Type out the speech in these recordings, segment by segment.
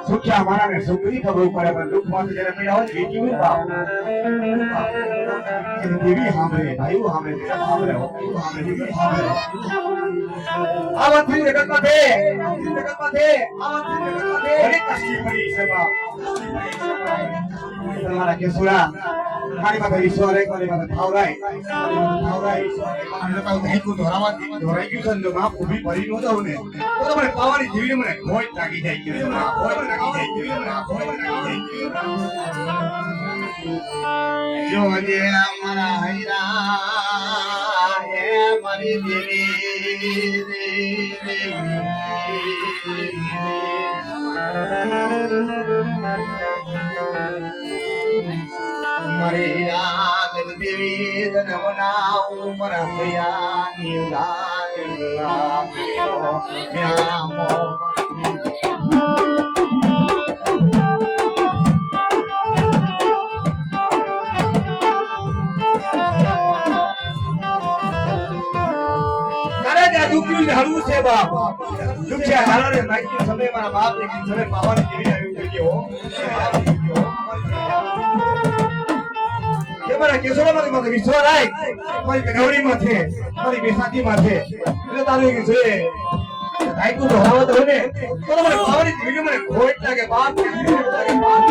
સુખ્યા મારાને સુખની ખબર પડે પણ દુઃખમાં જ્યારે પીડા હોય એ કેવું બાપ દેવી સાંભળે ભાઈઓ સાંભળે સાંભળે દેવી સાંભળે આ વાત થઈ જગતમાં છે ઘણી કષ્ટી પડી છે બાપ તમારા કેસુરા મારી પાસે વિશ્વાસ રહે મારી પાસે થાવરાય અને કહું નહીં કો ધોરાઈ ગયું છે માં ઊભી પડી ન જાવ ને તો મને પાવાની જીવીને મને ભોય લાગી જાય કે ભોય લાગી જાય જો જે અમારા હૈરા હે મારી દેવી Maria del Devi de Namana Umara Priya Nila Nila हरु से बाप दुखे हारे माइकी समय मारा बाप ने की समय पावन जीवी आयु गयो के मारा केसोरा मारी माथे विश्वास राय मारी गौरी माथे मारी बेसाती माथे એટલે તારે કે છે કાઈ કો હોવત હોને તો મને પાવન જીવી મને ખોટ લાગે બાપ લાગે બાપ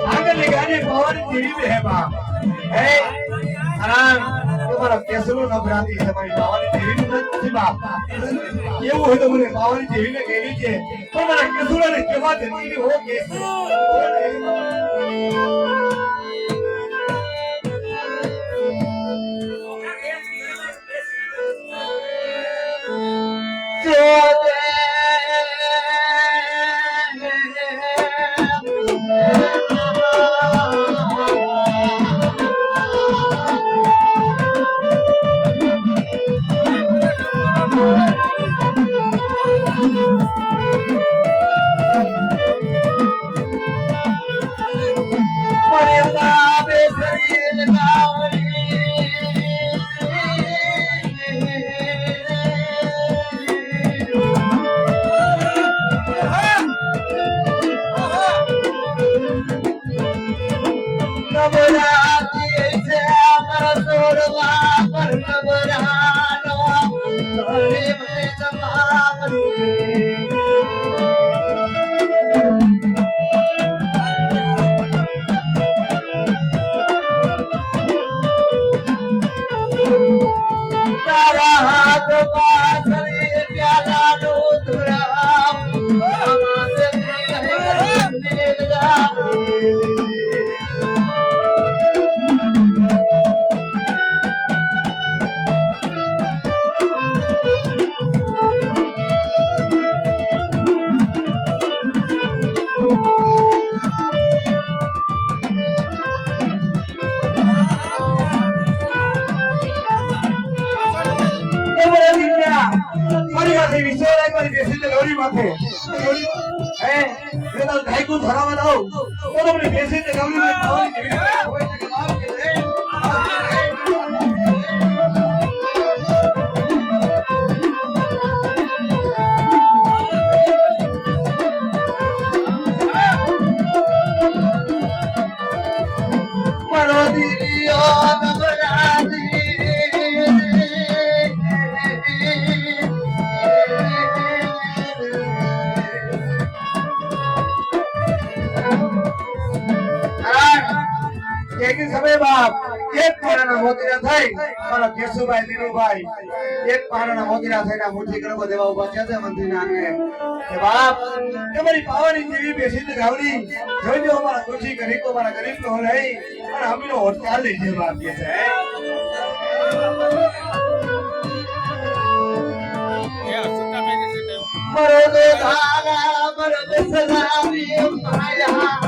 આગળની ગાડી પવાની જેવી હે બાપ હે આરામ તમારા કેસરો નબરાતી તમારી પવાની જેવી નથી બાપ એવું હોય તો મને પવાની જેવી ને કેવી છે પણ મારા કેસુરાને કેવા જતી હો કે એક પારાના મોતીરા થઈને મુઠ્ઠી કરવા દેવા ઉભા છે મંત્રીના આંગણે કે બાપ તમારી પાવાની જેવી બેસી ગાવડી જોજો અમારા ખુશી કરી તો અમારા ગરીબ નો નહીં અને અમીનો હોટ ચાલી છે બાપ કે છે મરો દો ધારા મરો બેસલાવી માયા